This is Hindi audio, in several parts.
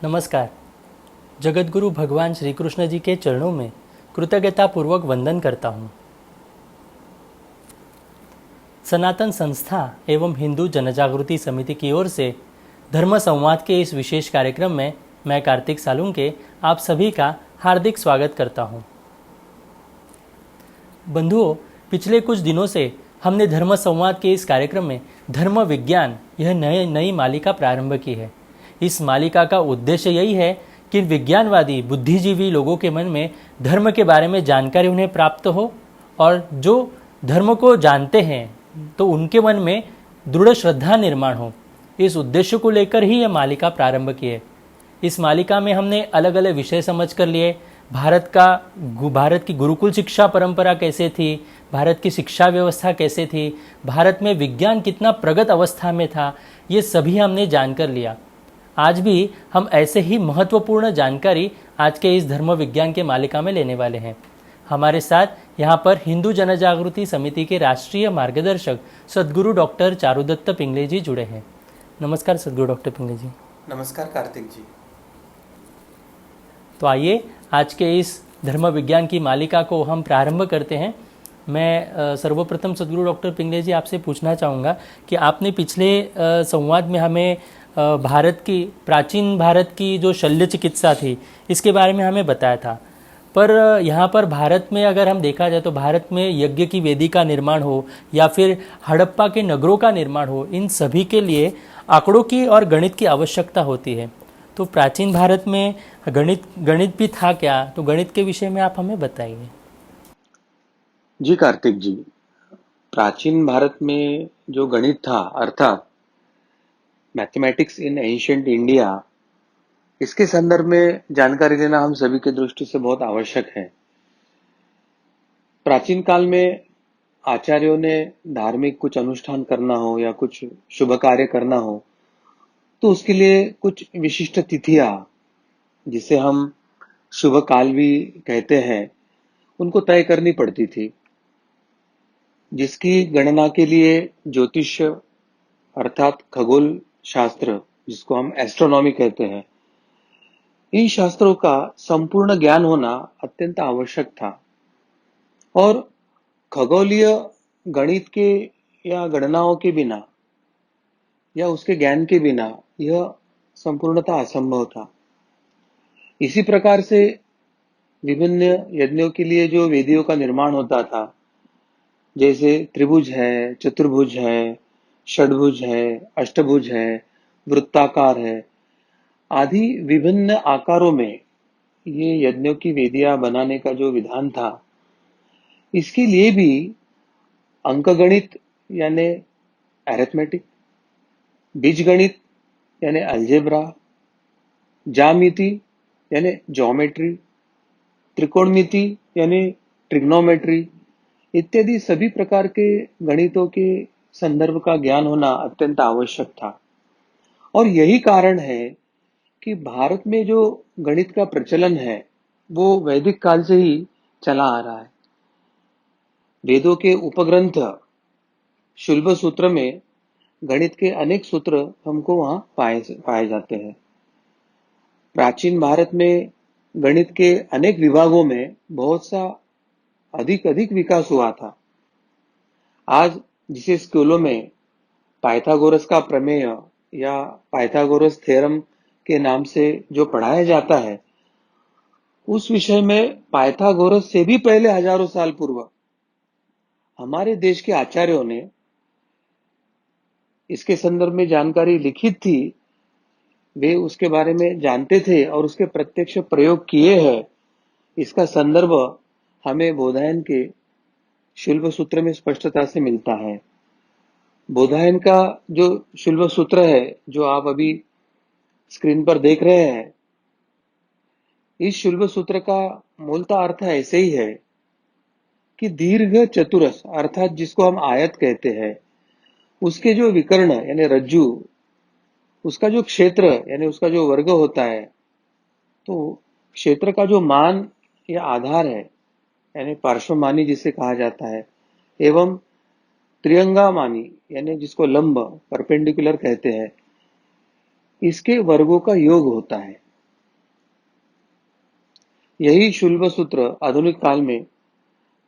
नमस्कार। जगतगुरु भगवान श्री कृष्ण जी के चरणों में कृतज्ञतापूर्वक वंदन करता हूँ। सनातन संस्था एवं हिंदू जनजागृति समिति की ओर से धर्म संवाद के इस विशेष कार्यक्रम में मैं कार्तिक सालुंके आप सभी का हार्दिक स्वागत करता हूँ। बंधुओं, पिछले कुछ दिनों से हमने धर्म संवाद के इस कार्यक्रम में धर्म विज्ञान यह नई मालिका प्रारंभ की है। इस मालिका का उद्देश्य यही है कि विज्ञानवादी बुद्धिजीवी लोगों के मन में धर्म के बारे में जानकारी उन्हें प्राप्त हो और जो धर्म को जानते हैं तो उनके मन में दृढ़ श्रद्धा निर्माण हो। इस उद्देश्य को लेकर ही यह मालिका प्रारंभ की है। इस मालिका में हमने अलग अलग विषय समझ कर लिए। भारत की गुरुकुल शिक्षा परंपरा कैसे थी, भारत की शिक्षा व्यवस्था कैसे थी, भारत में विज्ञान कितना प्रगत अवस्था में था, ये सभी हमने जानकर लिया। आज भी हम ऐसे ही महत्वपूर्ण जानकारी आज के इस धर्म विज्ञान के मालिका में लेने वाले हैं। हमारे साथ यहाँ पर हिंदू जनजागृति समिति के राष्ट्रीय मार्गदर्शक सद्गुरु डॉक्टर चारुदत्त पिंगले जी जुड़े हैं। नमस्कार सद्गुरु डॉक्टर पिंगले जी। नमस्कार कार्तिक जी। तो आइए आज के इस धर्म विज्ञान की मालिका को हम प्रारंभ करते हैं। मैं सर्वप्रथम सद्गुरु डॉक्टर पिंगले जी आपसे पूछना चाहूँगा कि आपने पिछले संवाद में हमें प्राचीन भारत की जो शल्य चिकित्सा थी इसके बारे में हमें बताया था, पर यहाँ पर भारत में अगर हम देखा जाए तो भारत में यज्ञ की वेदी का निर्माण हो या फिर हड़प्पा के नगरों का निर्माण हो, इन सभी के लिए आंकड़ों की और गणित की आवश्यकता होती है। तो प्राचीन भारत में गणित भी था क्या? तो गणित के विषय में आप हमें बताइए। जी कार्तिक जी, प्राचीन भारत में जो गणित था अर्थात मैथमेटिक्स इन एंशिएंट इंडिया, इसके संदर्भ में जानकारी लेना हम सभी के दृष्टि से बहुत आवश्यक है। प्राचीन काल में आचार्यों ने धार्मिक कुछ अनुष्ठान करना हो या कुछ शुभ कार्य करना हो तो उसके लिए कुछ विशिष्ट तिथियां, जिसे हम शुभ काल भी कहते हैं, उनको तय करनी पड़ती थी, जिसकी गणना के लिए ज्योतिष अर्थात खगोल शास्त्र, जिसको हम एस्ट्रोनॉमी कहते हैं, इन शास्त्रों का संपूर्ण ज्ञान होना अत्यंत आवश्यक था। और खगोलीय गणित के या गणनाओं के बिना या उसके ज्ञान के बिना यह संपूर्णता असंभव था। इसी प्रकार से विभिन्न यज्ञों के लिए जो वेदियों का निर्माण होता था, जैसे त्रिभुज है, चतुर्भुज है, षड्भुज है, अष्टभुज है, वृत्ताकार है, आदि विभिन्न आकारों में ये यज्ञों की वेदियां बनाने का जो विधान था, इसके लिए भी अंकगणित यानी अरिथमेटिक, बीजगणित यानी अलजेब्रा, ज्यामिति यानी ज्योमेट्री, त्रिकोणमिति यानी ट्रिग्नोमेट्री इत्यादि सभी प्रकार के गणितों के संदर्भ का ज्ञान होना अत्यंत आवश्यक था। और यही कारण है कि भारत में जो गणित का प्रचलन है वो वैदिक काल से ही चला आ रहा है। वेदों के उपग्रंथ शुल्ब सूत्र में गणित के अनेक सूत्र हमको वहां पाए जाते हैं। प्राचीन भारत में गणित के अनेक विभागों में बहुत सा अधिक विकास हुआ था। आज जिसे स्कूलों में पाइथागोरस का प्रमेय या पाइथागोरस थ्योरम के नाम से जो पढ़ाया जाता है, उस विषय में पाइथागोरस से भी पहले हजारों साल पूर्व हमारे देश के आचार्यों ने इसके संदर्भ में जानकारी लिखित थी। वे उसके बारे में जानते थे और उसके प्रत्यक्ष प्रयोग किए हैं। इसका संदर्भ हमें बोधायन के शुल्ब सूत्र में स्पष्टता से मिलता है। बोधायन का जो शुल्ब सूत्र है, जो आप अभी स्क्रीन पर देख रहे हैं, इस शुल्ब सूत्र का मूलतः अर्थ ऐसे ही है कि दीर्घ चतुरस अर्थात जिसको हम आयत कहते हैं, उसके जो विकर्ण यानी रज्जु, उसका जो क्षेत्र यानी उसका जो वर्ग होता है, तो क्षेत्र का जो मान या आधार है यानी पार्श्वमानी जिसे कहा जाता है, एवं त्रियंगामानी यानी जिसको लंब परपेंडिकुलर कहते हैं, इसके वर्गों का योग होता है। यही शुल्ब सूत्र आधुनिक काल में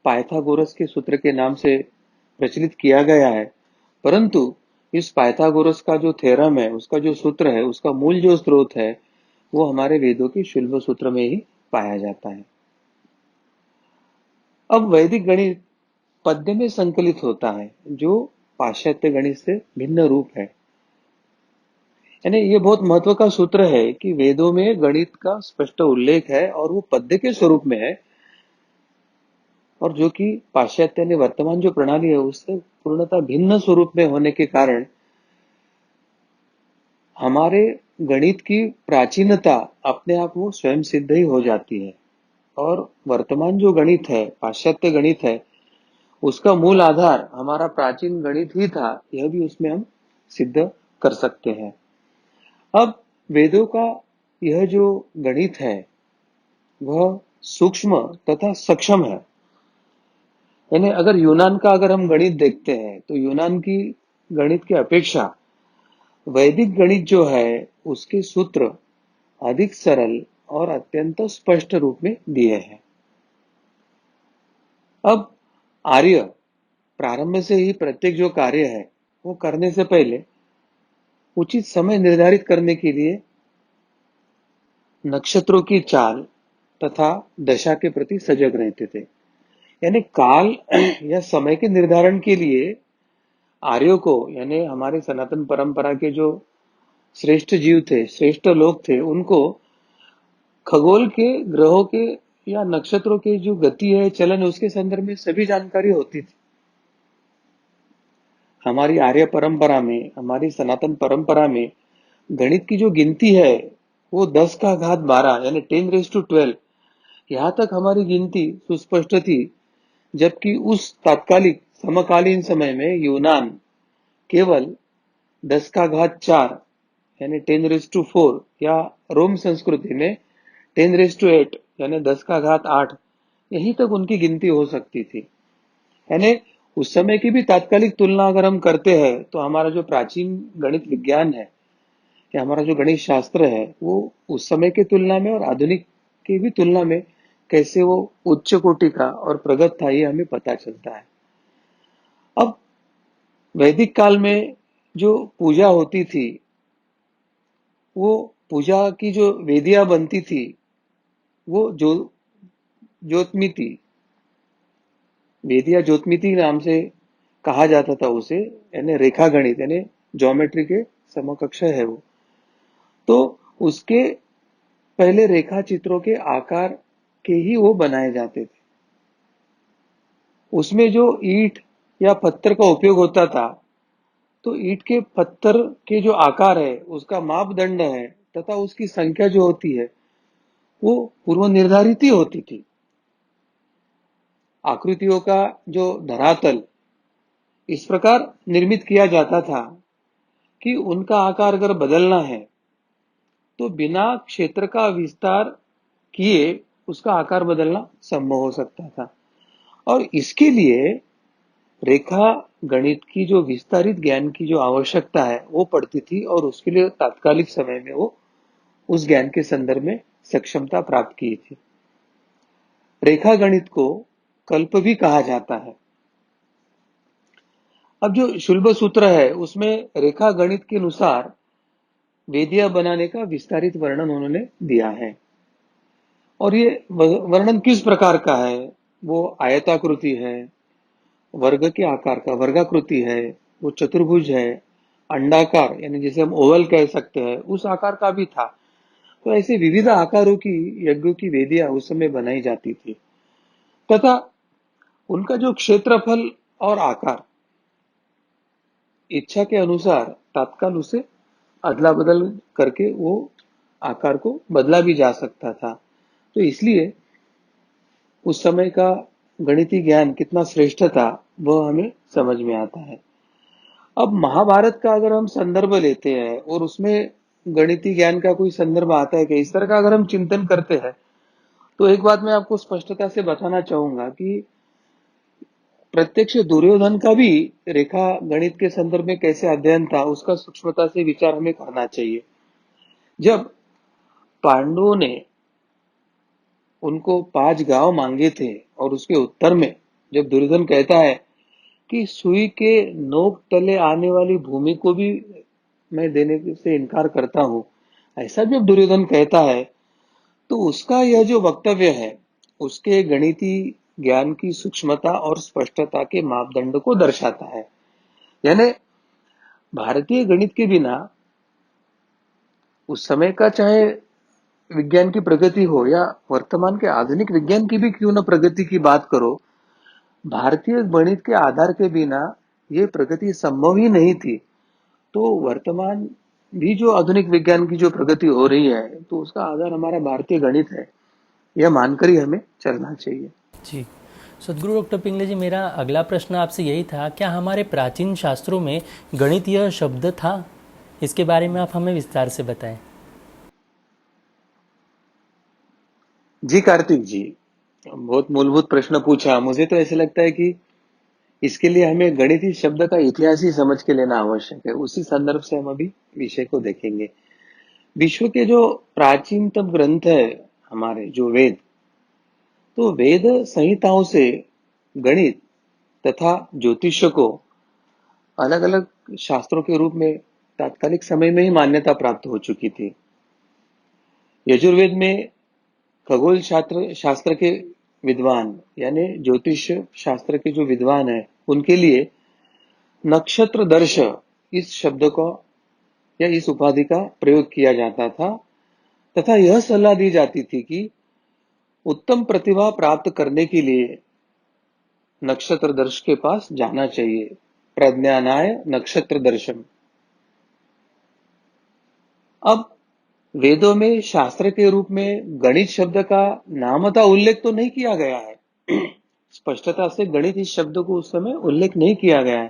पाइथागोरस के सूत्र के नाम से प्रचलित किया गया है। परंतु इस पाइथागोरस का जो थ्योरम है, उसका जो सूत्र है, उसका मूल जो स्रोत है, वो हमारे वेदों के शुल्ब सूत्र में ही पाया जाता है। अब वैदिक गणित पद्य में संकलित होता है, जो पाश्चात्य गणित से भिन्न रूप है। यानी ये बहुत महत्व का सूत्र है कि वेदों में गणित का स्पष्ट उल्लेख है और वो पद्य के स्वरूप में है, और जो कि पाश्चात्य ने वर्तमान जो प्रणाली है उससे पूर्णतः भिन्न स्वरूप में होने के कारण हमारे गणित की प्राचीनता अपने आप वो स्वयं सिद्ध ही हो जाती है। और वर्तमान जो गणित है, पाश्चात्य गणित है, उसका मूल आधार हमारा प्राचीन गणित ही था, यह भी उसमें हम सिद्ध कर सकते हैं। अब वेदों का यह जो गणित है वह सूक्ष्म तथा सक्षम है। यानी अगर यूनान का अगर हम गणित देखते हैं तो यूनान की गणित की अपेक्षा वैदिक गणित जो है उसके सूत्र अधिक सरल और अत्यंत स्पष्ट रूप में दिए हैं। अब आर्य प्रारंभ से ही प्रत्येक जो कार्य है वो करने से पहले उचित समय निर्धारित करने के लिए नक्षत्रों की चाल तथा दशा के प्रति सजग रहते थे। यानी काल या समय के निर्धारण के लिए आर्यों को, यानी हमारे सनातन परंपरा के जो श्रेष्ठ जीव थे, श्रेष्ठ लोग थे, उनको खगोल के, ग्रहों के या नक्षत्रों के जो गति है, चलन है, उसके संदर्भ में सभी जानकारी होती थी। हमारी आर्य परंपरा में, हमारी सनातन परंपरा में गणित की जो गिनती है वो 10 का घात 12 यानी 10⁻12, यहां तक हमारी गिनती सुस्पष्ट थी। जबकि उस तात्कालिक समकालीन समय में यूनान केवल 10 का घात 4 यानी 10⁻4, या रोम संस्कृति में 10⁻8 यानी 10 का घात 8, यहीं तक उनकी गिनती हो सकती थी। यानी उस समय की भी तात्कालिक तुलना अगर हम करते हैं तो हमारा जो प्राचीन गणित विज्ञान है या हमारा जो गणित शास्त्र है वो उस समय की तुलना में और आधुनिक की भी तुलना में कैसे वो उच्च कोटि का और प्रगत था, ये हमें पता चलता है। अब वैदिक काल में जो पूजा होती थी, वो पूजा की जो वेदियां बनती थी वो जो ज्योतमिति, वेदिया ज्योतमिति नाम से कहा जाता था उसे, यानी रेखा गणित, यानी ज्योमेट्री के समकक्ष है वो। तो उसके पहले रेखा चित्रों के आकार के ही वो बनाए जाते थे। उसमें जो ईंट या पत्थर का उपयोग होता था, तो ईंट के पत्थर के जो आकार है उसका मापदंड है तथा उसकी संख्या जो होती है वो पूर्व निर्धारित ही होती थी। आकृतियों का जो धरातल इस प्रकार निर्मित किया जाता था कि उनका आकार अगर बदलना है तो बिना क्षेत्र का विस्तार किए उसका आकार बदलना संभव हो सकता था। और इसके लिए रेखा गणित की जो विस्तारित ज्ञान की जो आवश्यकता है वो पड़ती थी, और उसके लिए तात्कालिक समय में वो उस ज्ञान के संदर्भ में सक्षमता प्राप्त की थी। रेखा गणित को कल्प भी कहा जाता है। अब जो शुल्ब सूत्र है उसमें रेखा गणित के अनुसार वेदियां बनाने का विस्तारित वर्णन उन्होंने दिया है। और ये वर्णन किस प्रकार का है? वो आयताकृति है, वर्ग के आकार का वर्गाकृति है, वो चतुर्भुज है, अंडाकार यानी जिसे हम ओवल कह सकते हैं उस आकार का भी था। तो ऐसे विविध आकारों की यज्ञों की वेदियां उस समय बनाई जाती थी तथा उनका जो क्षेत्रफल और आकार इच्छा के अनुसार तात्काल उसे अदला बदल करके वो आकार को बदला भी जा सकता था। तो इसलिए उस समय का गणितीय ज्ञान कितना श्रेष्ठ था वह हमें समझ में आता है। अब महाभारत का अगर हम संदर्भ लेते हैं और उसमें गणितीय ज्ञान का कोई संदर्भ आता है कि इस तरह का अगर हम चिंतन करते हैं, तो एक बात मैं आपको स्पष्टता से बताना चाहूंगा कि प्रत्यक्ष दुर्योधन का भी रेखा गणित के संदर्भ में कैसे अध्ययन था उसका सूक्ष्मता से विचार हमें करना चाहिए। जब पांडवों ने उनको 5 गांव मांगे थे और उसके उत्तर में जब दुर्योधन कहता है कि सुई के नोक तले आने वाली भूमि को भी मैं देने से इनकार करता हूं, ऐसा जब दुर्योधन कहता है तो उसका यह जो वक्तव्य है उसके गणितीय ज्ञान की सूक्ष्मता और स्पष्टता के मापदंड को दर्शाता है। यानी भारतीय गणित के बिना उस समय का चाहे विज्ञान की प्रगति हो या वर्तमान के आधुनिक विज्ञान की भी क्यों न प्रगति की बात करो, भारतीय गणित के आधार के बिना ये प्रगति संभव ही नहीं थी। तो वर्तमान भी जो आधुनिक विज्ञान की जो प्रगति हो रही है तो उसका आधार हमारा भारतीय गणित है, यह मानकर ही हमें चलना चाहिए। जी। सदगुरु डॉक्टर पिंगले जी, मेरा अगला प्रश्न आपसे यही था, क्या हमारे प्राचीन शास्त्रों में गणित यह शब्द था? इसके बारे में आप हमें विस्तार से बताएं। जी कार्तिक जी, बहुत मूलभूत प्रश्न पूछा। मुझे तो ऐसे लगता है कि इसके लिए हमें गणितीय शब्द का इतिहास ही समझ के लेना आवश्यक है। उसी संदर्भ से हम अभी विषय को देखेंगे। विश्व के जो प्राचीनतम ग्रंथ है हमारे जो वेद, तो वेद संहिताओं से गणित तथा ज्योतिष को अलग अलग शास्त्रों के रूप में तात्कालिक समय में ही मान्यता प्राप्त हो चुकी थी। यजुर्वेद में खगोल शास्त्र शास्त्र के विद्वान यानी ज्योतिष शास्त्र के जो विद्वान है उनके लिए नक्षत्र दर्श इस शब्द को या इस उपाधि का प्रयोग किया जाता था तथा यह सलाह दी जाती थी कि उत्तम प्रतिभा प्राप्त करने के लिए नक्षत्रदर्श के पास जाना चाहिए। प्रज्ञानाय नक्षत्र दर्शन। अब वेदों में शास्त्र के रूप में गणित शब्द का नामतः उल्लेख तो नहीं किया गया है। स्पष्टता से गणित इस शब्द को उस समय उल्लेख नहीं किया गया है,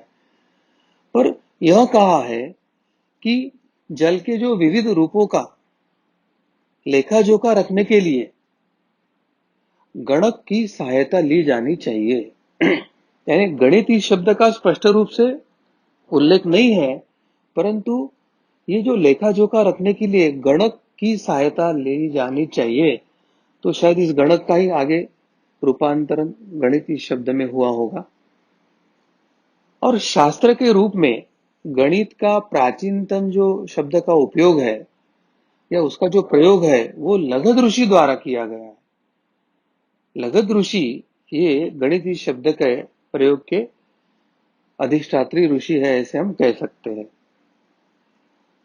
पर यह कहा है कि जल के जो विविध रूपों का लेखा जोखा रखने के लिए गणक की सहायता ली जानी चाहिए। यानी गणित इस शब्द का स्पष्ट रूप से उल्लेख नहीं है, परंतु ये जो लेखा जोखा रखने के लिए गणक की सहायता ली जानी चाहिए, तो शायद इस गणक का ही आगे रूपांतरण गणित इस शब्द में हुआ होगा। और शास्त्र के रूप में गणित का प्राचीनतम जो शब्द का उपयोग है या उसका जो प्रयोग है वो लगध ऋषि द्वारा किया गया है। लगध ऋषि ये गणित इस शब्द के प्रयोग के अधिष्ठात्री ऋषि है, ऐसे हम कह सकते हैं।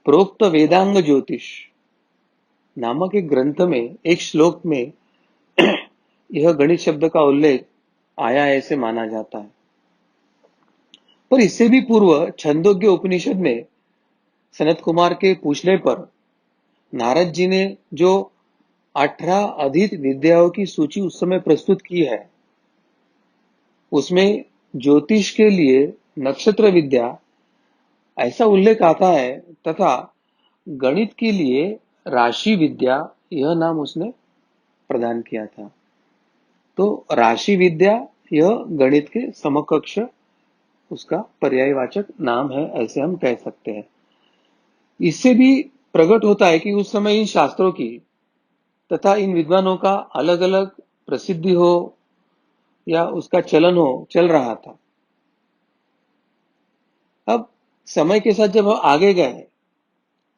प्रोक्त वेदांग ज्योतिष नामक एक ग्रंथ में एक श्लोक में यह गणित शब्द का उल्लेख आया है ऐसे माना जाता है। पर इससे भी पूर्व छंदोग्य उपनिषद में सनत कुमार के पूछने पर नारद जी ने जो 18 अधिक विद्याओं की सूची उस समय प्रस्तुत की है, उसमें ज्योतिष के लिए नक्षत्र विद्या ऐसा उल्लेख आता है तथा गणित के लिए राशि विद्या यह नाम उसने प्रदान किया था। तो राशि विद्या यह गणित के समकक्ष उसका पर्यायवाचक नाम है, ऐसे हम कह सकते हैं। इससे भी प्रकट होता है कि उस समय इन शास्त्रों की तथा इन विद्वानों का अलग अलग प्रसिद्धि हो या उसका चलन हो चल रहा था। अब समय के साथ जब हम आगे गए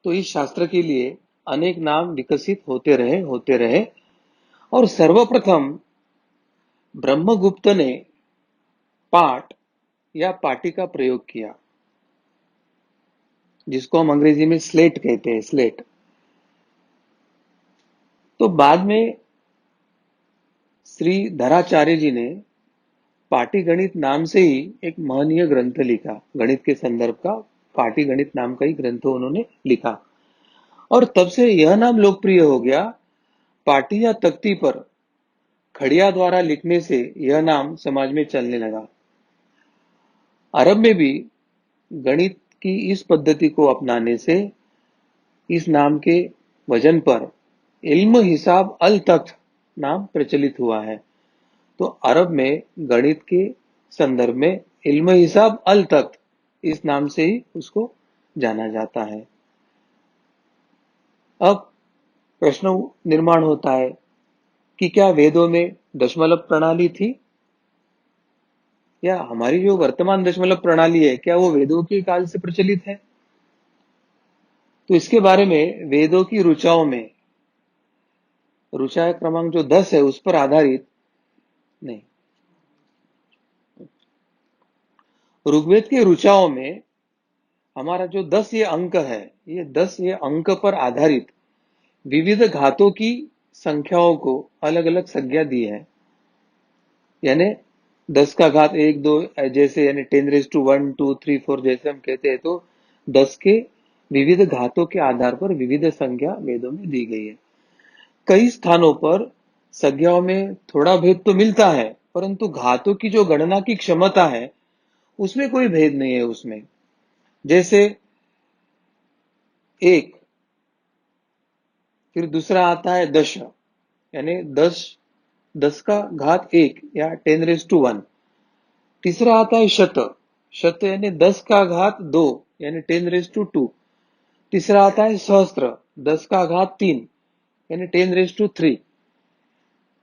तो इस शास्त्र के लिए अनेक नाम विकसित होते रहे और सर्वप्रथम ब्रह्मगुप्त ने पाठ या पाटी का प्रयोग किया, जिसको हम अंग्रेजी में स्लेट कहते हैं, स्लेट। तो बाद में श्री धराचार्य जी ने पाटीगणित नाम से ही एक महनीय ग्रंथ लिखा। गणित के संदर्भ का पाटीगणित नाम का ही ग्रंथ उन्होंने लिखा और तब से यह नाम लोकप्रिय हो गया। पाटी या तख्ती पर खड़िया द्वारा लिखने से यह नाम समाज में चलने लगा। अरब में भी गणित की इस पद्धति को अपनाने से इस नाम के वजन पर इल्म हिसाब अल तख्त नाम प्रचलित हुआ है। तो अरब में गणित के संदर्भ में इल्म हिसाब अल तख्त इस नाम से ही उसको जाना जाता है। अब प्रश्न निर्माण होता है कि क्या वेदों में दशमलव प्रणाली थी, या हमारी जो वर्तमान दशमलव प्रणाली है क्या वो वेदों के काल से प्रचलित है। तो इसके बारे में वेदों की ऋचाओं में, ऋचा क्रमांक जो 10 है उस पर आधारित नहीं, ऋग्वेद के ऋचाओं में हमारा जो 10 ये अंक है, ये 10 ये अंक पर आधारित विविध घातों की संख्याओं को अलग अलग संज्ञा दी है। यानी 10 का घात 1 2 जैसे, यानी 10⁻1 2 3 4 जैसे हम कहते हैं, तो 10 के विविध घातों के आधार पर विविध संज्ञा वेदों में दी गई है। कई स्थानों पर संज्ञाओं में थोड़ा भेद तो मिलता है, परंतु घातों की जो गणना की क्षमता है उसमें कोई भेद नहीं है उसमें। जैसे 1, फिर दूसरा आता है दश, यानी 10 का घात 1 या 10⁻1। तीसरा आता है शत, शत यानी 10 का घात 2 यानी 10⁻2। तीसरा आता है सहस्त्र, 10 का घात 3 यानी 10⁻3।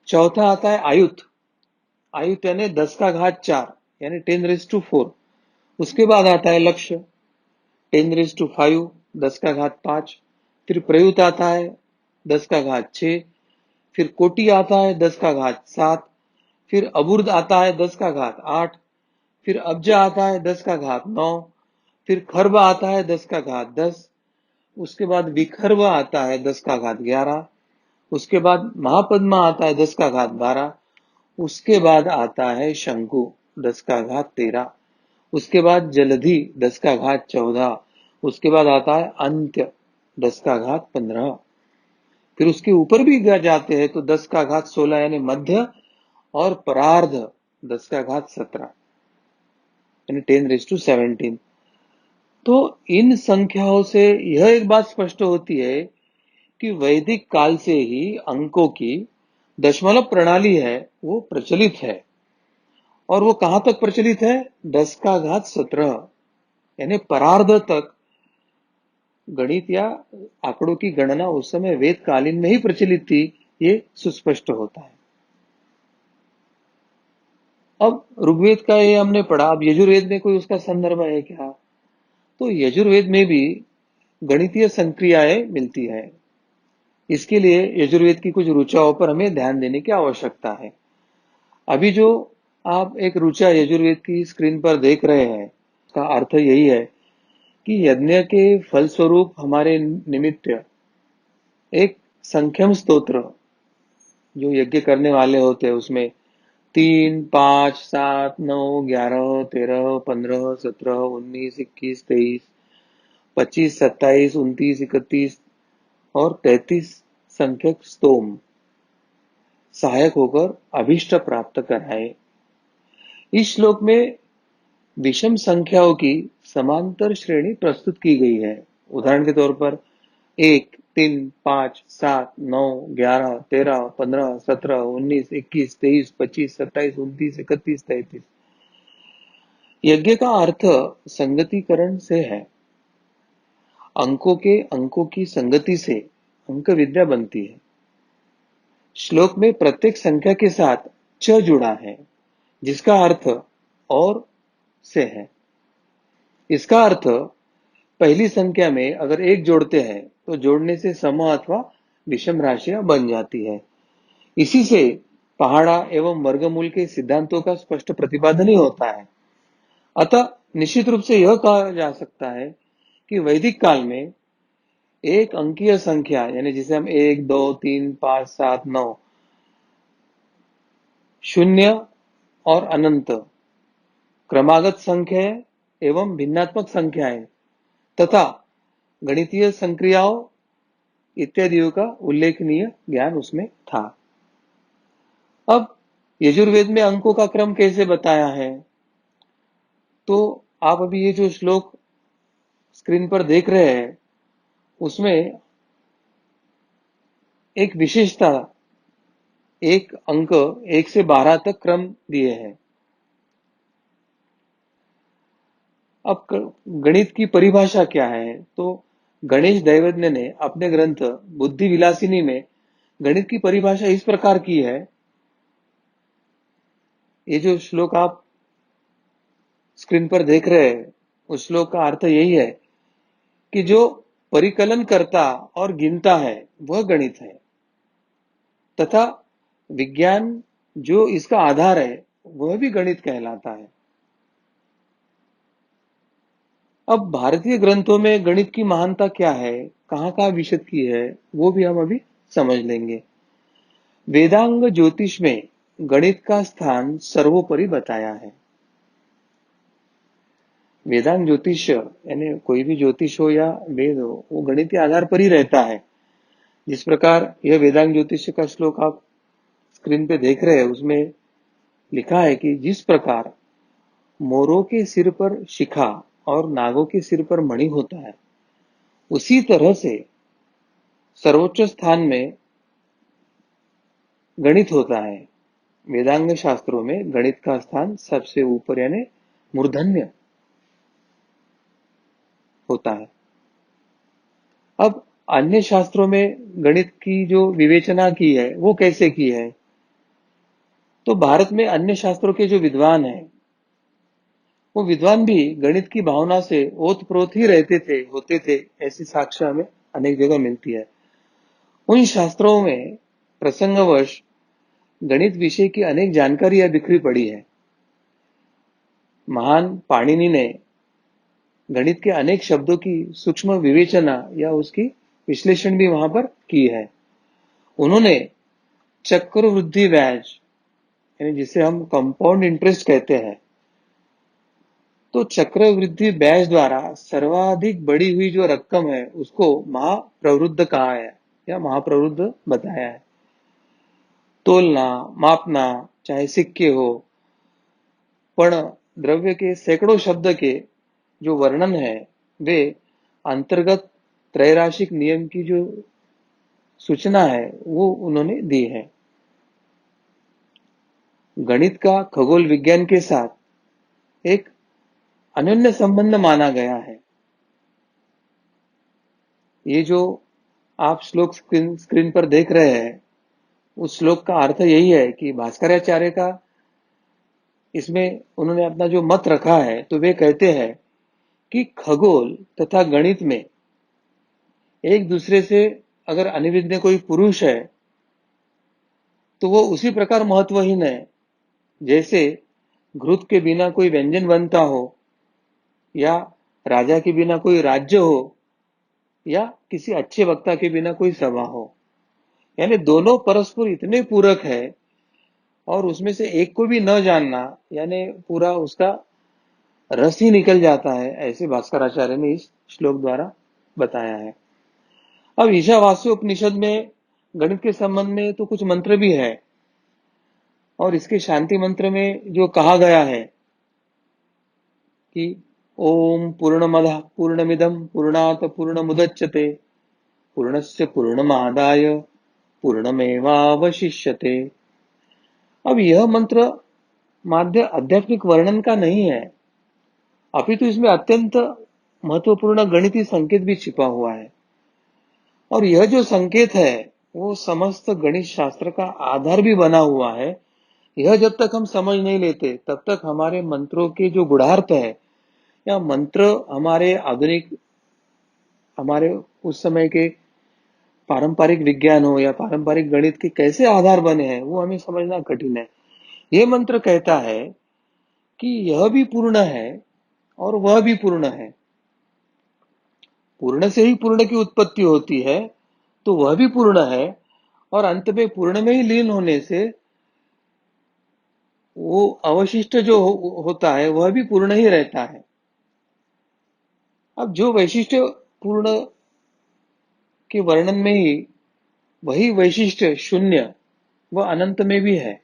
चौथा आता है आयुत, आयुत यानी 10 का घात 4 यानी 10⁻4। उसके बाद आता है लक्ष्य, 10⁻5, 10 का घात 5। फिर प्रयुत आता है 10 का घात 6। फिर कोटि आता है 10 का घात 7। फिर अबुर्द आता है 10 का घात 8। फिर अब्जा आता है 10 का घात 9। फिर खर्ब आता है 10 का घात 10। उसके बाद विखर्ब आता है 10 का घात 11। उसके बाद महापद्मा आता है 10 का घात 12। उसके बाद आता है शंकु 10 का घात 13। उसके बाद जलधि 10 का घात 14। उसके बाद आता है अंत्य 10 का घात 15। फिर उसके ऊपर भी जाते हैं तो 10 का घात 16 यानी मध्य, और परार्ध 10 का घात 17 यानी 10⁻17। तो इन संख्याओं से यह एक बात स्पष्ट होती है कि वैदिक काल से ही अंकों की दशमलव प्रणाली है वो प्रचलित है। और वो कहां तक प्रचलित है? 10 का घात 17 यानी परार्ध तक गणित या आंकड़ों की गणना उस समय वेद कालीन में ही प्रचलित थी, ये सुस्पष्ट होता है। अब ऋग्वेद का ये हमने पढ़ा, अब यजुर्वेद में कोई उसका संदर्भ है क्या? तो यजुर्वेद में भी गणितीय संक्रियाएं मिलती है। इसके लिए यजुर्वेद की कुछ ऋचाओं पर हमें ध्यान देने की आवश्यकता है। अभी जो आप एक ऋचा यजुर्वेद की स्क्रीन पर देख रहे हैं, उसका अर्थ यही है कि यज्ञ के फलस्वरूप हमारे निमित्त एक संख्यम स्तोत्र जो यज्ञ करने वाले होते हैं उसमें 3 5 7 9 11 13 15 17 19 21 23 25 27 29 31 और 33 संख्यक स्तोम सहायक होकर अभिष्ट प्राप्त कराए। इस श्लोक में विषम संख्याओं की समांतर श्रेणी प्रस्तुत की गई है। उदाहरण के तौर पर 1 3 5 7 9 11 13 15 17 19 21 23 25 27 29 31 33। यज्ञ का अर्थ संगतिकरण से है। अंकों की संगति से अंक विद्या बनती है। श्लोक में प्रत्येक संख्या के साथ च जुड़ा है जिसका अर्थ और से है। इसका अर्थ पहली संख्या में अगर 1 जोड़ते हैं तो जोड़ने से सम अथवा विषम राशियां बन जाती है। इसी से पहाड़ा एवं वर्गमूल के सिद्धांतों का स्पष्ट प्रतिपादन ही होता है। अतः निश्चित रूप से यह कहा जा सकता है कि वैदिक काल में एक अंकीय संख्या, यानी जिसे हम 1 2 3 5 7 9 शून्य और अनंत क्रमागत संख्याएं एवं भिन्नात्मक संख्याएं तथा गणितीय संक्रियाओं इत्यादियों का उल्लेखनीय ज्ञान उसमें था। अब यजुर्वेद में अंकों का क्रम कैसे बताया है? तो आप अभी ये जो श्लोक स्क्रीन पर देख रहे हैं उसमें एक विशेषता, एक अंक 1 से 12 तक क्रम दिए हैं। अब गणित की परिभाषा क्या है? तो गणेश दैवज्ञ ने अपने ग्रंथ बुद्धि विलासिनी में गणित की परिभाषा इस प्रकार की है, ये जो श्लोक आप स्क्रीन पर देख रहे हैं, उस श्लोक का अर्थ यही है कि जो परिकलन करता और गिनता है वह गणित है, तथा विज्ञान जो इसका आधार है वह भी गणित कहलाता है। अब भारतीय ग्रंथों में गणित की महानता क्या है, कहाँ कहाँ विशद की है, वो भी हम अभी समझ लेंगे। वेदांग ज्योतिष में गणित का स्थान सर्वोपरि बताया है। वेदांग ज्योतिष यानी कोई भी ज्योतिष हो या वेद हो, वो गणित के आधार पर ही रहता है। जिस प्रकार यह वेदांग ज्योतिष का श्लोक आप स्क्रीन पे देख रहे हैं, उसमें लिखा है कि जिस प्रकार मोरों के सिर पर शिखा और नागों के सिर पर मणि होता है, उसी तरह से सर्वोच्च स्थान में गणित होता है। वेदांग शास्त्रों में गणित का स्थान सबसे ऊपर यानी मूर्धन्य होता है। अब अन्य शास्त्रों में गणित की जो विवेचना की है वो कैसे की है, तो भारत में अन्य शास्त्रों के जो विद्वान हैं, वो विद्वान भी गणित की भावना से ओतप्रोत ही रहते थे, होते थे, ऐसी साक्ष्य हमें अनेक जगह मिलती है। उन शास्त्रों में प्रसंगवश गणित विषय की अनेक जानकारियां बिखरी पड़ी है। महान पाणिनि ने गणित के अनेक शब्दों की सूक्ष्म विवेचना या उसकी विश्लेषण भी वहां पर की है। उन्होंने चक्रवृद्धि ब्याज यानी जिसे हम कंपाउंड इंटरेस्ट कहते हैं, तो चक्रवृद्धि ब्याज द्वारा सर्वाधिक बढ़ी हुई जो रकम है उसको महाप्रवृद्ध कहा है या महाप्रवृद्ध बताया है। तोलना, मापना, चाहे सिक्के हो, पण द्रव्य के सैकड़ों शब्द के जो वर्णन है वे अंतर्गत त्रैराशिक नियम की जो सूचना है वो उन्होंने दी है। गणित का खगोल विज्ञान के साथ एक अनन्य संबंध माना गया है। ये जो आप श्लोक स्क्रीन पर देख रहे हैं, उस श्लोक का अर्थ यही है कि भास्कराचार्य का इसमें उन्होंने अपना जो मत रखा है, तो वे कहते हैं कि खगोल तथा गणित में एक दूसरे से अगर अनिविज्ञ कोई पुरुष है तो वो उसी प्रकार महत्वहीन है जैसे घृत के बिना कोई व्यंजन बनता हो या राजा के बिना कोई राज्य हो या किसी अच्छे वक्ता के बिना कोई सभा हो। यानी दोनों परस्पर इतने पूरक है और उसमें से एक को भी न जानना यानी पूरा उसका रस ही निकल जाता है, ऐसे भास्कराचार्य ने इस श्लोक द्वारा बताया है। अब ईशावास्य उपनिषद में गणित के संबंध में तो कुछ मंत्र भी है, और इसके शांति मंत्र में जो कहा गया है कि ओम पूर्णमदः पूर्णमिदं पूर्णात् पूर्णमुदच्यते पूर्णस्य पूर्णमादाय पूर्णमेवावशिष्यते। अब यह मंत्र माध्य आध्यात्मिक वर्णन का नहीं है, अपितु इसमें अत्यंत महत्वपूर्ण गणितीय संकेत भी छिपा हुआ है। और यह जो संकेत है वो समस्त गणित शास्त्र का आधार भी बना हुआ है। यह जब तक हम समझ नहीं लेते तब तक हमारे मंत्रों के जो गुढ़ार्थ है या मंत्र हमारे आधुनिक हमारे उस समय के पारंपरिक विज्ञान हो या पारंपरिक गणित के कैसे आधार बने हैं वो हमें समझना कठिन है। यह मंत्र कहता है कि यह भी पूर्ण है और वह भी पूर्ण है। पूर्ण से ही पूर्ण की उत्पत्ति होती है, तो वह भी पूर्ण है और अंत में पूर्ण में ही लीन होने से वो अवशिष्ट जो होता है वह भी पूर्ण ही रहता है। अब जो वैशिष्ट पूर्ण के वर्णन में ही वही वैशिष्ट शून्य वह अनंत में भी है।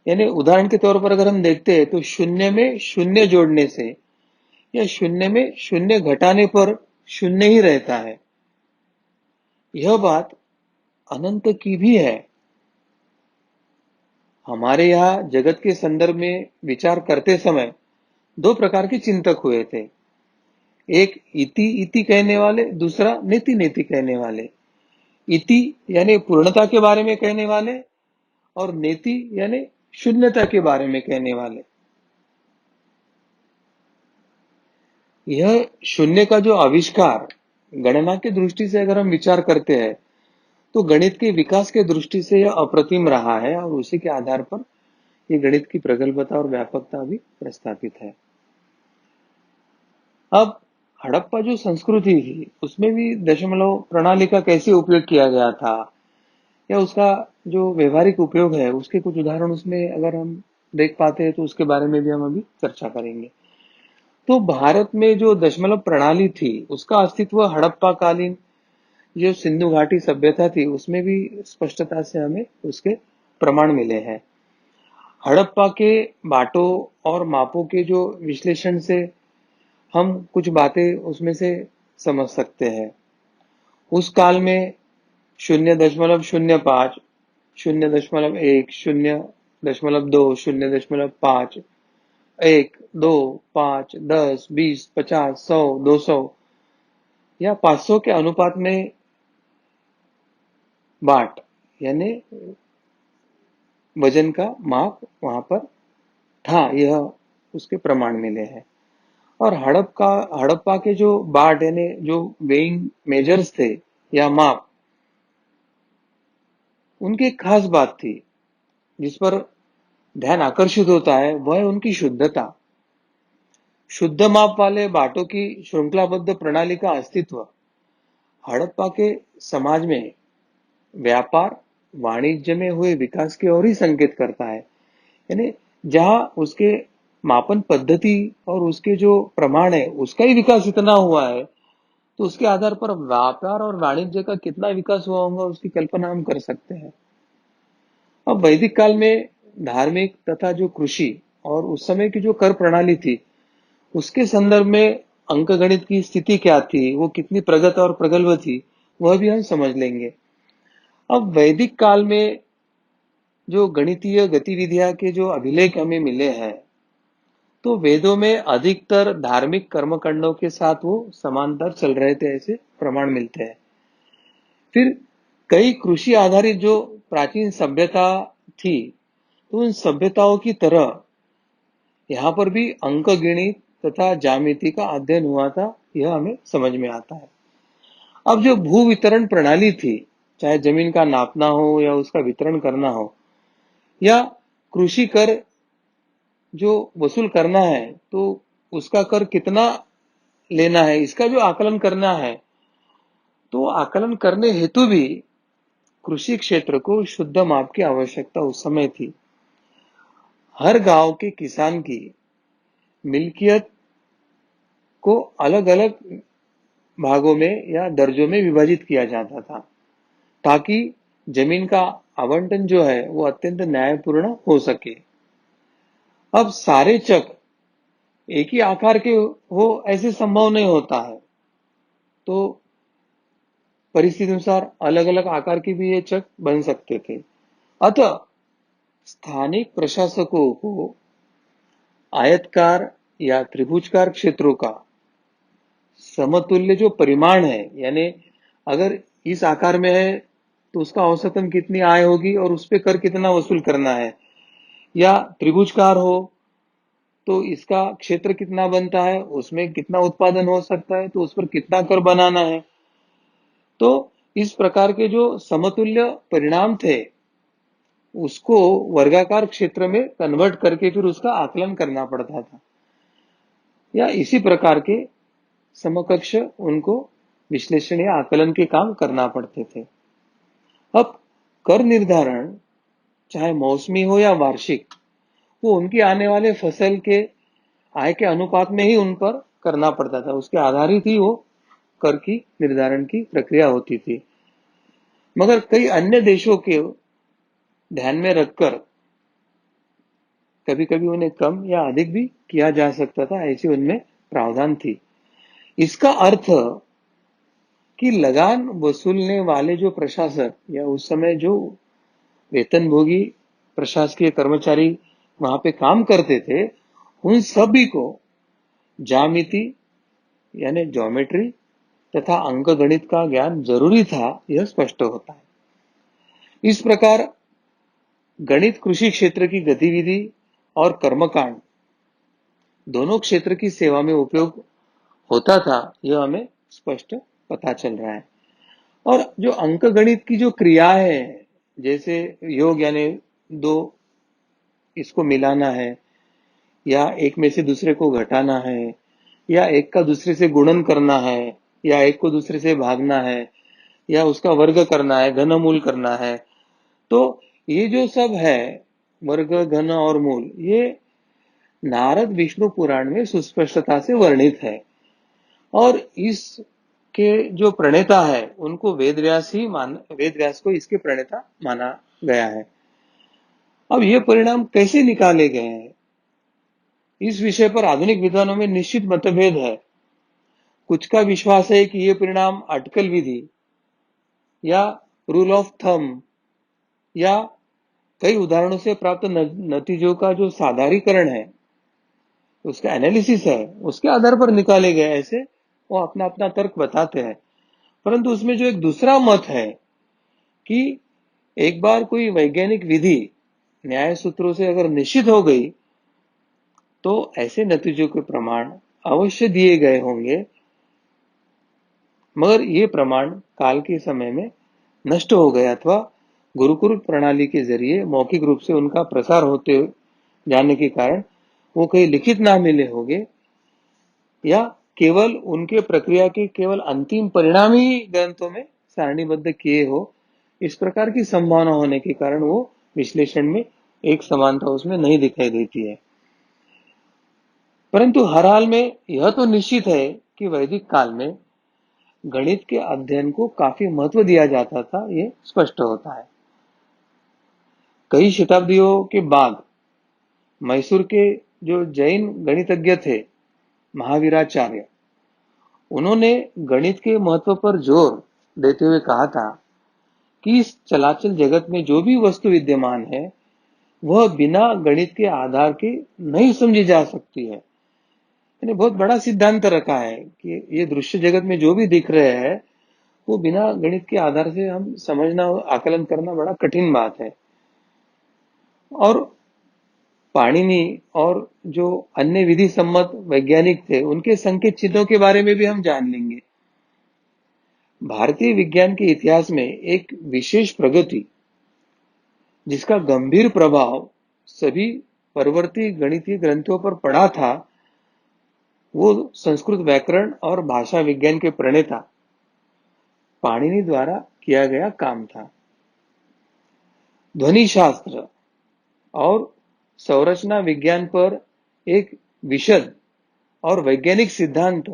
यानी उदाहरण के तौर पर अगर हम देखते हैं तो शून्य में शून्य जोड़ने से या शून्य में शून्य घटाने पर शून्य ही रहता है। यह बात अनंत की भी है। हमारे यहाँ जगत के संदर्भ में विचार करते समय दो प्रकार के चिंतक हुए थे, एक इति इति कहने वाले, दूसरा नेति नेति कहने वाले। इति यानी पूर्णता के बारे में कहने वाले, और नेति यानी शून्यता के बारे में कहने वाले। यह शून्य का जो आविष्कार गणना की दृष्टि से अगर हम विचार करते हैं तो गणित के विकास के दृष्टि से यह अप्रतिम रहा है, और उसी के आधार पर ये गणित की प्रगल्भता और व्यापकता भी प्रस्थापित है। अब हड़प्पा जो संस्कृति थी उसमें भी दशमलव प्रणाली का कैसे उपयोग किया गया था, या उसका जो व्यवहारिक उपयोग है उसके कुछ उदाहरण उसमें अगर हम देख पाते हैं तो उसके बारे में भी हम अभी चर्चा करेंगे। तो भारत में जो दशमलव प्रणाली थी उसका अस्तित्व हड़प्पा कालीन जो सिंधु घाटी सभ्यता थी उसमें भी स्पष्टता से हमें उसके प्रमाण मिले हैं। हड़प्पा के बाटों और मापों के जो विश्लेषण से हम कुछ बातें उसमें से समझ सकते हैं। उस काल में 0.05, 0.1, 0.2, 0.5, 1, 2, 5, 10, 20, 50, 100, 200 या 500 के अनुपात में बाट यानी वजन का माप वहां पर था, यह उसके प्रमाण मिले हैं। और हड़प्पा के जो बाट यानी जो वेइंग मेजर्स थे या माप, उनकी एक खास बात थी जिस पर ध्यान आकर्षित होता है, वह है उनकी शुद्धता। शुद्ध माप वाले बाटों की श्रृंखलाबद्ध प्रणाली का अस्तित्व हड़प्पा के समाज में व्यापार वाणिज्य में हुए विकास की ओर ही संकेत करता है। यानी जहां उसके मापन पद्धति और उसके जो प्रमाण है उसका ही विकास इतना हुआ है, तो उसके आधार पर व्यापार और वाणिज्य का कितना विकास हुआ होगा उसकी कल्पना हम कर सकते हैं। अब वैदिक काल में धार्मिक तथा जो कृषि और उस समय की जो कर प्रणाली थी उसके संदर्भ में अंकगणित की स्थिति क्या थी, वो कितनी प्रगत और प्रगल्भ थी, वह भी हम समझ लेंगे। अब वैदिक काल में जो गणितीय गतिविधियां के जो अभिलेख हमें मिले हैं, तो वेदों में अधिकतर धार्मिक कर्मकांडों के साथ वो समांतर चल रहे थे, ऐसे प्रमाण मिलते हैं। फिर कई कृषि आधारित जो प्राचीन सभ्यता थी, तो उन सभ्यताओं की तरह यहाँ पर भी अंक गणित तथा ज्यामिति का अध्ययन हुआ था, यह हमें समझ में आता है। अब जो भू वितरण प्रणाली थी, चाहे जमीन का नापना हो या उसका वितरण करना हो, या कृषि कर जो वसूल करना है तो उसका कर कितना लेना है, इसका जो आकलन करना है, तो आकलन करने हेतु भी कृषि क्षेत्र को शुद्ध माप की आवश्यकता उस समय थी। हर गांव के किसान की मिल्कियत को अलग अलग भागों में या दर्जों में विभाजित किया जाता था, ताकि जमीन का आवंटन जो है वो अत्यंत न्यायपूर्ण हो सके। अब सारे चक एक ही आकार के हो ऐसे संभव नहीं होता है, तो परिस्थिति अनुसार अलग अलग आकार के भी ये चक बन सकते थे। अतः स्थानिक प्रशासकों को आयतकार या त्रिभुजकार क्षेत्रों का समतुल्य जो परिमाण है, यानी अगर इस आकार में है तो उसका औसतन कितनी आय होगी और उस पे कर कितना वसूल करना है, या त्रिभुजकार हो तो इसका क्षेत्र कितना बनता है, उसमें कितना उत्पादन हो सकता है, तो उस पर कितना कर बनाना है। तो इस प्रकार के जो समतुल्य परिणाम थे उसको वर्गाकार क्षेत्र में कन्वर्ट करके फिर उसका आकलन करना पड़ता था, या इसी प्रकार के समकक्ष उनको विश्लेषण या आकलन के काम करना पड़ते थे। अब कर निर्धारण चाहे मौसमी हो या वार्षिक, वो उनकी आने वाले फसल के आय के अनुपात में ही उन पर करना पड़ता था, उसके आधारित ही वो कर की निर्धारण की प्रक्रिया होती थी। मगर कई अन्य देशों के ध्यान में रखकर कभी कभी उन्हें कम या अधिक भी किया जा सकता था, ऐसी उनमें प्रावधान थी। इसका अर्थ कि लगान वसूलने वाले जो प्रशासक या उस समय जो वेतनभोगी प्रशासकीय कर्मचारी वहां पे काम करते थे, उन सभी को ज्यामिति यानी ज्योमेट्री तथा अंक गणित का ज्ञान जरूरी था, यह स्पष्ट होता है। इस प्रकार गणित कृषि क्षेत्र की गतिविधि और कर्मकांड दोनों क्षेत्र की सेवा में उपयोग होता था, यह हमें स्पष्ट पता चल रहा है। और जो अंक गणित की जो क्रिया है, जैसे योग यानी दो इसको मिलाना है, या एक में से दूसरे को घटाना है, या एक का दूसरे से गुणन करना है, या एक को दूसरे से भागना है, या उसका वर्ग करना है, घनमूल करना है, तो ये जो सब है वर्ग घन और मूल, ये नारद विष्णु पुराण में सुस्पष्टता से वर्णित है। और इसके जो प्रणेता है उनको वेदव्यास को इसके प्रणेता माना गया है। अब ये परिणाम कैसे निकाले गए हैं, इस विषय पर आधुनिक विद्वानों में निश्चित मतभेद है। कुछ का विश्वास है कि ये परिणाम अटकल विधि या रूल ऑफ थंब या कई उदाहरणों से प्राप्त नतीजों का जो साधारीकरण है, उसका एनालिसिस है, उसके आधार पर निकाले गए, ऐसे वो अपना अपना तर्क बताते हैं। परंतु उसमें जो एक दूसरा मत है कि एक बार कोई वैज्ञानिक विधि न्याय सूत्रों से अगर निश्चित हो गई तो ऐसे नतीजों के प्रमाण अवश्य दिए गए होंगे, मगर ये प्रमाण काल के समय में नष्ट हो गए अथवा गुरुकुल प्रणाली के जरिए मौखिक रूप से उनका प्रसार होते जाने के कारण वो कहीं लिखित ना मिले होंगे, या केवल उनके प्रक्रिया के केवल अंतिम परिणाम ही ग्रंथों में सारणीबद्ध किए हो। इस प्रकार की संभावना होने के कारण वो विश्लेषण में एक समानता उसमें नहीं दिखाई देती है। परंतु हर हाल में यह तो निश्चित है कि वैदिक काल में गणित के अध्ययन को काफी महत्व दिया जाता था, ये स्पष्ट होता है। कई शताब्दियों के बाद मैसूर के जो जैन गणितज्ञ थे महावीराचार्य, उन्होंने गणित के महत्व पर जोर देते हुए कहा था कि इस चलाचल जगत में जो भी वस्तु विद्यमान है वह बिना गणित के आधार के नहीं समझी जा सकती है। मैंने बहुत बड़ा सिद्धांत रखा है कि ये दृश्य जगत में जो भी दिख रहे हैं वो बिना गणित के आधार से हम समझना आकलन करना बड़ा कठिन बात है। और पाणिनि और जो अन्य विधि सम्मत वैज्ञानिक थे उनके संकेत चिन्हों के बारे में भी हम जान लेंगे। भारतीय विज्ञान के इतिहास में एक विशेष प्रगति जिसका गंभीर प्रभाव सभी परवर्ती गणितीय ग्रंथों पर पड़ा था, वो संस्कृत व्याकरण और भाषा विज्ञान के प्रणेता पाणिनि द्वारा किया गया काम था। ध्वनि शास्त्र और संरचना विज्ञान पर एक विशद और वैज्ञानिक सिद्धांत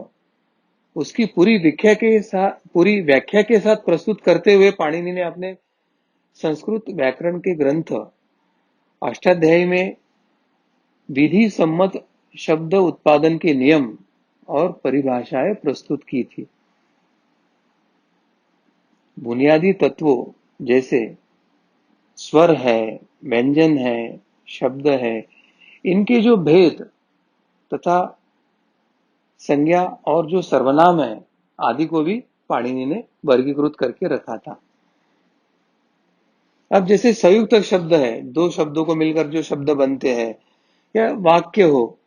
उसकी पूरी व्याख्या के साथ प्रस्तुत करते हुए पाणिनि ने अपने संस्कृत व्याकरण के ग्रंथ अष्टाध्यायी में विधि सम्मत शब्द उत्पादन के नियम और परिभाषाएं प्रस्तुत की थी। बुनियादी तत्वों जैसे स्वर है, व्यंजन है, शब्द है, इनके जो भेद तथा संज्ञा और जो सर्वनाम है आदि को भी पाणिनि ने वर्गीकृत करके रखा था। अब जैसे संयुक्त शब्द है, दो शब्दों को मिलकर जो शब्द बनते हैं या वाक्य हो,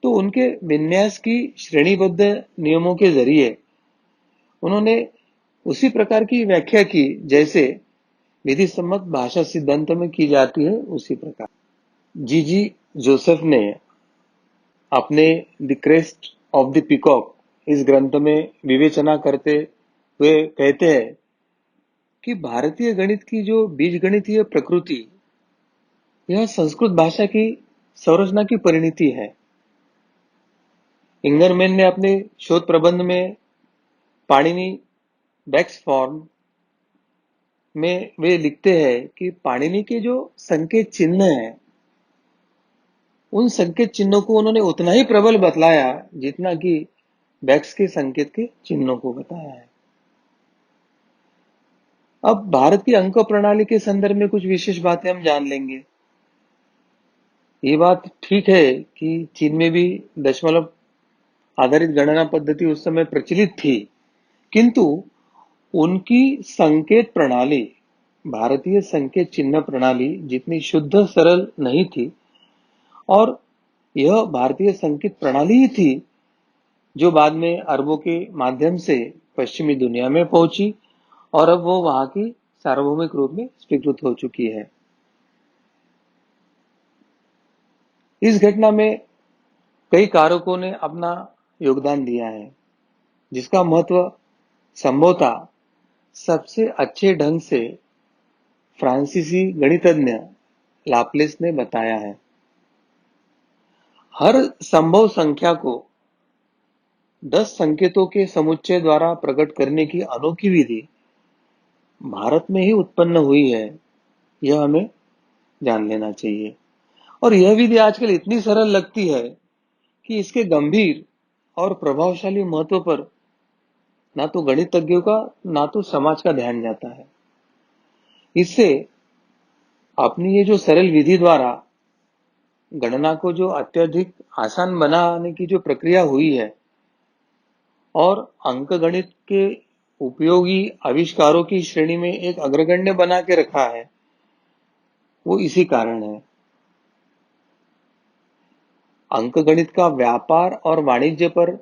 तो उनके विन्यास की श्रेणीबद्ध नियमों के जरिए उन्होंने उसी प्रकार की व्याख्या की जैसे विधि सम्मत भाषा सिद्धांत में की जाती है, उसी प्रकार जीजी जोसेफ ने अपने the crest of the peacock इस ग्रंथ में विवेचना करते हुए कहते हैं कि भारतीय गणित की जो बीजगणितीय प्रकृति यह संस्कृत भाषा की संरचना की परिणति है। इंगरमैन ने अपने शोध प्रबंध में पाणिनि बैक्स फॉर्म में वे लिखते हैं कि पाणिनि के जो संकेत चिन्ह हैं उन संकेत चिन्हों को उन्होंने उतना ही प्रबल बतलाया जितना कि बैक्स के संकेत के चिन्हों को बताया है। अब भारत की अंक प्रणाली के संदर्भ में कुछ विशेष बातें हम जान लेंगे। ये बात ठीक है कि चीन में भी दशमलव आधारित गणना पद्धति उस समय प्रचलित थी, किंतु उनकी संकेत प्रणाली, भारतीय संकेत चिन्ह प्रणाली जितनी शुद्ध सरल नहीं थी, और यह भारतीय संकेत प्रणाली ही थी जो बाद में अरबों के माध्यम से पश्चिमी दुनिया में पहुंची और अब वो वहां की सार्वभौमिक रूप में स्वीकृत हो चुकी है। इस घटना में कई कारकों ने अपना योगदान दिया है, जिसका महत्व संभवतः सबसे अच्छे ढंग से फ्रांसीसी गणितज्ञ लाप्लेस ने बताया है। हर संभव संख्या को 10 संकेतों के समुच्चय द्वारा प्रकट करने की अनोखी विधि भारत में ही उत्पन्न हुई है, यह हमें जान लेना चाहिए। और यह विधि आजकल इतनी सरल लगती है कि इसके गंभीर और प्रभावशाली महत्व पर ना तो गणितज्ञों का ना तो समाज का ध्यान जाता है। इससे अपनी ये जो सरल विधि द्वारा गणना को जो अत्यधिक आसान बनाने की जो प्रक्रिया हुई है और अंकगणित के उपयोगी आविष्कारों की श्रेणी में एक अग्रगण्य बना के रखा है, वो इसी कारण है। अंकगणित का व्यापार और वाणिज्य पर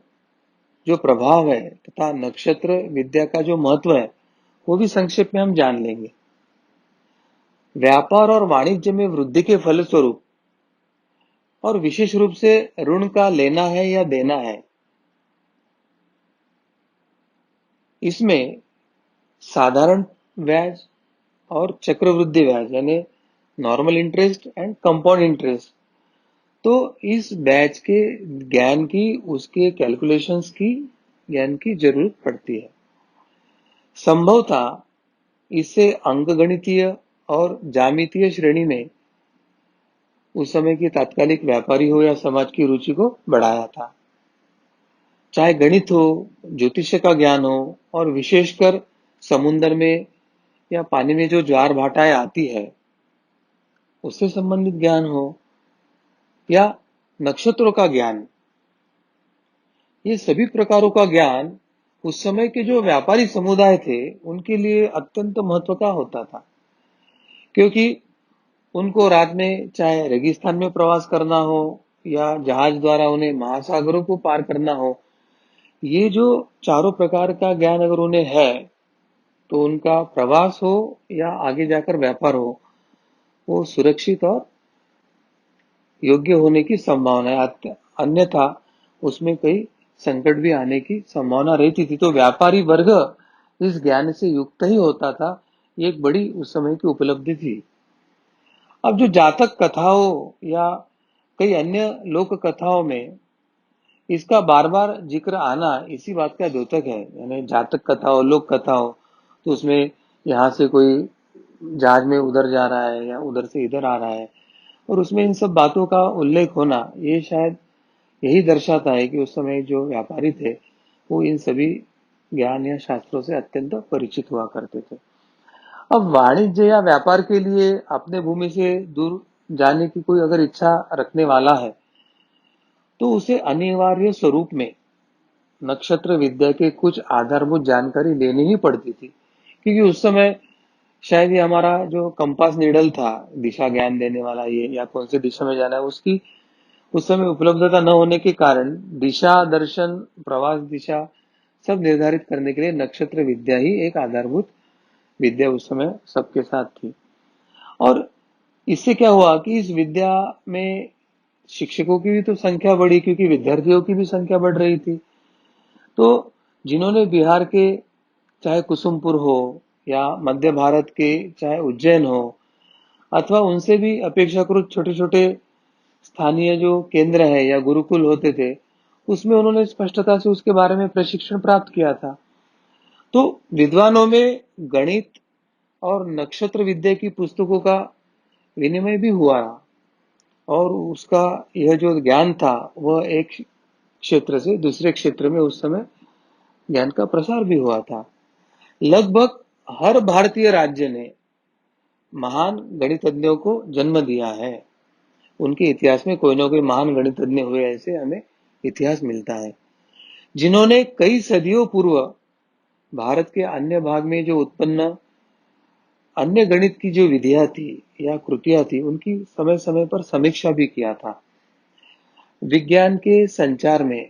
जो प्रभाव है तथा नक्षत्र विद्या का जो महत्व है, वो भी संक्षेप में हम जान लेंगे। व्यापार और वाणिज्य में वृद्धि के फलस्वरूप और विशेष रूप से ऋण का लेना है या देना है, इसमें साधारण ब्याज और चक्रवृद्धि ब्याज यानी normal interest and compound interest, तो इस बैच के ज्ञान की, उसके कैलकुलेशंस की ज्ञान की जरूरत पड़ती है। संभवतः इससे अंकगणितीय और ज्यामितीय श्रेणी में उस समय के तात्कालिक व्यापारी हो या समाज की रुचि को बढ़ाया था। चाहे गणित हो, ज्योतिष का ज्ञान हो और विशेषकर समुद्र में या पानी में जो ज्वार भाटाएं आती है उससे संबंधित ज्ञान हो या नक्षत्रों का ज्ञान, ये सभी प्रकारों का ज्ञान उस समय के जो व्यापारी समुदाय थे उनके लिए अत्यंत महत्व का होता था, क्योंकि उनको रात में चाहे रेगिस्तान में प्रवास करना हो या जहाज द्वारा उन्हें महासागरों को पार करना हो, ये जो चारों प्रकार का ज्ञान अगर उन्हें है तो उनका प्रवास हो या आगे जाकर व्यापार हो, वो सुरक्षित और योग्य होने की संभावना है। अन्यथा उसमें कई संकट भी आने की संभावना रहती थी। तो व्यापारी वर्ग इस ज्ञान से युक्त ही होता था, ये एक बड़ी उस समय की उपलब्धि थी। अब जो जातक कथाओं या कई अन्य लोक कथाओं में इसका बार बार जिक्र आना इसी बात का द्योतक है। यानी जातक कथाओं, लोक कथाओं, तो उसमें यहाँ से कोई जहाज में उधर जा रहा है या उधर से इधर आ रहा है, और उसमें इन सब बातों का उल्लेख होना ये शायद यही दर्शाता है कि उस समय जो व्यापारी थे वो इन सभी ज्ञान या शास्त्रों से अत्यंत परिचित हुआ करते थे। अब वाणिज्य या व्यापार के लिए अपने भूमि से दूर जाने की कोई अगर इच्छा रखने वाला है तो उसे अनिवार्य स्वरूप में नक्षत्र विद्या के कुछ आधारभूत जानकारी लेनी ही पड़ती थी, क्योंकि उस समय शायद ये हमारा जो कंपास नीडल था, दिशा ज्ञान देने वाला, ये या कौन सी दिशा में जाना है, उसकी उस समय उपलब्धता न होने के कारण दिशा दर्शन, प्रवास दिशा सब निर्धारित करने के लिए नक्षत्र विद्या ही एक आधारभूत विद्या उस समय सबके साथ थी। और इससे क्या हुआ कि इस विद्या में शिक्षकों की भी तो संख्या बढ़ी, क्योंकि विद्यार्थियों की भी संख्या बढ़ रही थी। तो जिन्होंने बिहार के चाहे कुसुमपुर हो या मध्य भारत के चाहे उज्जैन हो अथवा उनसे भी अपेक्षाकृत छोटे छोटे स्थानीय जो केंद्र है या गुरुकुल होते थे, उसमें उन्होंने स्पष्टता से उसके बारे में प्रशिक्षण प्राप्त किया था। तो विद्वानों में गणित और नक्षत्र विद्या की पुस्तकों का विनिमय भी हुआ और उसका यह जो ज्ञान था वह एक क्षेत्र से दूसरे क्षेत्र में उस समय ज्ञान का प्रसार भी हुआ था। लगभग हर भारतीय राज्य ने महान गणितज्ञों को जन्म दिया है। उनके इतिहास में कोई ना कोई महान गणितज्ञ हुए, ऐसे हमें इतिहास मिलता है, जिन्होंने कई सदियों पूर्व भारत के अन्य भाग में जो उत्पन्न अन्य गणित की जो विधियां थी या कृतियां थी, उनकी समय समय पर समीक्षा भी किया था। विज्ञान के संचार में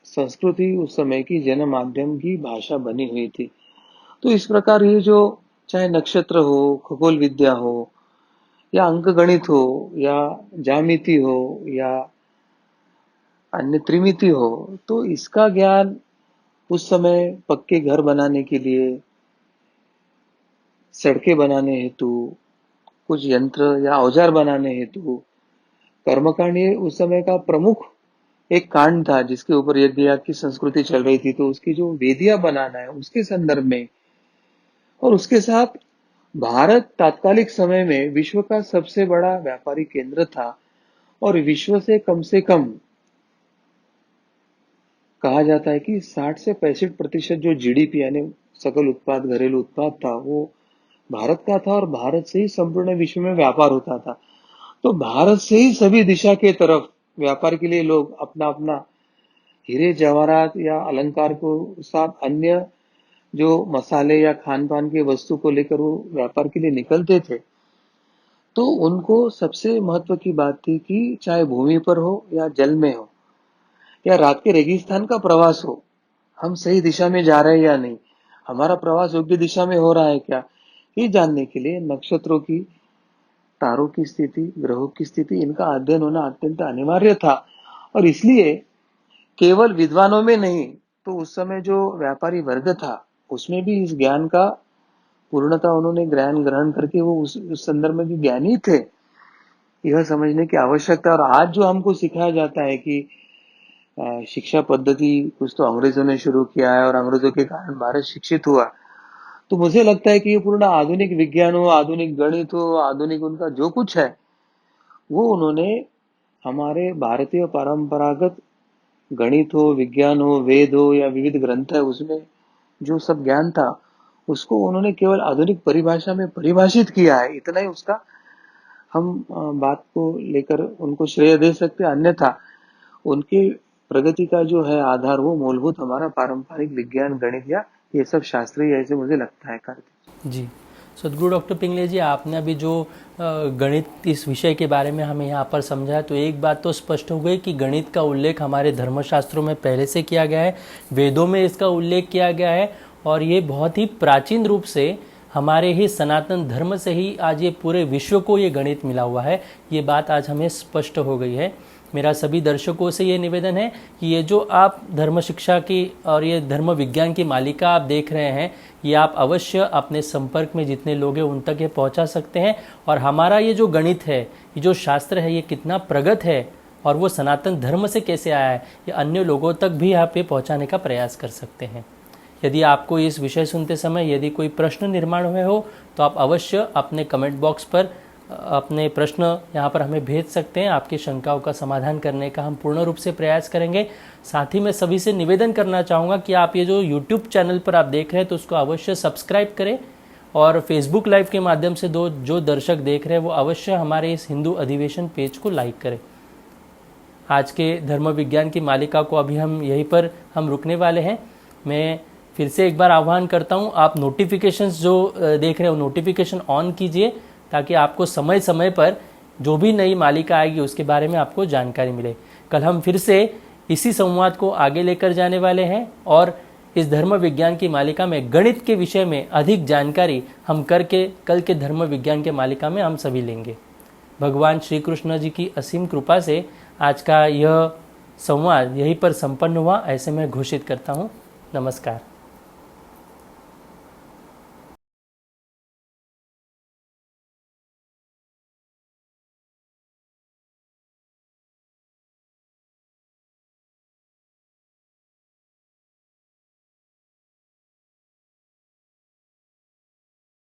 संस्कृति उस समय की जन माध्यम की भाषा बनी हुई थी। तो इस प्रकार ये जो चाहे नक्षत्र हो, खगोल विद्या हो, या अंक गणित हो, या ज्यामिति हो, या अन्य त्रिमिति हो, तो इसका ज्ञान उस समय पक्के घर बनाने के लिए, सड़कें बनाने हेतु, कुछ यंत्र या औजार बनाने हेतु, कर्मकांड ये उस समय का प्रमुख एक कांड था जिसके ऊपर यज्ञ याग की संस्कृति चल रही थी। तो उसकी जो वेदियां बनाना है उसके संदर्भ में, और उसके साथ भारत तात्कालिक समय में विश्व का सबसे बड़ा व्यापारी केंद्र था और विश्व से कम कहा जाता है कि 60 से 65% जो जीडीपी यानी सकल उत्पाद घरेलू उत्पाद था वो भारत का था, और भारत से ही संपूर्ण विश्व में व्यापार होता था। तो भारत से ही सभी दिशा के तरफ व्यापार के लिए लोग अपना अपना हीरे जवाहरात या अलंकार को साथ अन्य जो मसाले या खान पान की वस्तु को लेकर वो व्यापार के लिए निकलते थे। तो उनको सबसे महत्व की बात थी कि चाहे भूमि पर हो या जल में हो या रात के रेगिस्तान का प्रवास हो, हम सही दिशा में जा रहे हैं या नहीं, हमारा प्रवास योग्य दिशा में हो रहा है क्या, ये जानने के लिए नक्षत्रों की, तारों की स्थिति, ग्रहों की स्थिति, इनका अध्ययन होना अत्यंत अनिवार्य था। और इसलिए केवल विद्वानों में नहीं, तो उस समय जो व्यापारी वर्ग था उसमें भी इस ज्ञान का पूर्णता उन्होंने ज्ञान ग्रहण करके वो उस संदर्भ में भी ज्ञानी थे, यह समझने की आवश्यकता। और आज जो हमको सिखाया जाता है कि शिक्षा पद्धति कुछ तो अंग्रेजों ने शुरू किया है और अंग्रेजों के कारण भारत शिक्षित हुआ, तो मुझे लगता है कि ये पूर्ण आधुनिक विज्ञान हो, आधुनिक गणित हो, आधुनिक उनका जो कुछ है वो उन्होंने हमारे भारतीय परंपरागत गणित हो, विज्ञान हो, वेद हो या विविध ग्रंथ है, उसमें जो सब ज्ञान था उसको उन्होंने केवल आधुनिक परिभाषा में परिभाषित किया है, इतना ही उसका हम बात को लेकर उनको श्रेय दे सकते हैं। अन्यथा उनके प्रगति का जो है आधार वो मूलभूत हमारा पारंपरिक विज्ञान, गणित या ये सब शास्त्रीय, ऐसे मुझे लगता है कार्तिक जी, सदगुरु डॉक्टर पिंगले जी, आपने अभी जो गणित इस विषय के बारे में हमें यहाँ पर समझाया, तो एक बात तो स्पष्ट हो गई कि गणित का उल्लेख हमारे धर्मशास्त्रों में पहले से किया गया है, वेदों में इसका उल्लेख किया गया है, और ये बहुत ही प्राचीन रूप से हमारे ही सनातन धर्म से ही आज ये पूरे विश्व को ये गणित मिला हुआ है। ये बात आज हमें स्पष्ट हो गई है। मेरा सभी दर्शकों से ये निवेदन है कि ये जो आप धर्म शिक्षा की और ये धर्म विज्ञान की मालिका आप देख रहे हैं, ये आप अवश्य अपने संपर्क में जितने लोग हैं उन तक ये पहुंचा सकते हैं। और हमारा ये जो गणित है, ये जो शास्त्र है, ये कितना प्रगत है और वो सनातन धर्म से कैसे आया है, ये अन्य लोगों तक भी आप ये पहुँचाने का प्रयास कर सकते हैं। यदि आपको इस विषय सुनते समय यदि कोई प्रश्न निर्माण हुए हो तो आप अवश्य अपने कमेंट बॉक्स पर अपने प्रश्न यहाँ पर हमें भेज सकते हैं। आपकी शंकाओं का समाधान करने का हम पूर्ण रूप से प्रयास करेंगे। साथ ही मैं सभी से निवेदन करना चाहूँगा कि आप ये जो YouTube चैनल पर आप देख रहे हैं तो उसको अवश्य सब्सक्राइब करें, और फेसबुक लाइव के माध्यम से जो दर्शक देख रहे हैं वो अवश्य हमारे इस हिंदू अधिवेशन पेज को लाइक करें। आज के धर्म विज्ञान की मालिका को अभी हम यहीं पर हम रुकने वाले हैं। मैं फिर से एक बार आह्वान करता हूँ, आप नोटिफिकेशंस जो देख रहे हो नोटिफिकेशन ऑन कीजिए, ताकि आपको समय समय पर जो भी नई मालिका आएगी उसके बारे में आपको जानकारी मिले। कल हम फिर से इसी संवाद को आगे लेकर जाने वाले हैं और इस धर्म विज्ञान की मालिका में गणित के विषय में अधिक जानकारी हम करके कल के धर्म विज्ञान के मालिका में हम सभी लेंगे। भगवान श्री कृष्ण जी की असीम कृपा से आज का यह संवाद यहीं पर संपन्न हुआ, ऐसे मैं घोषित करता हूँ। नमस्कार।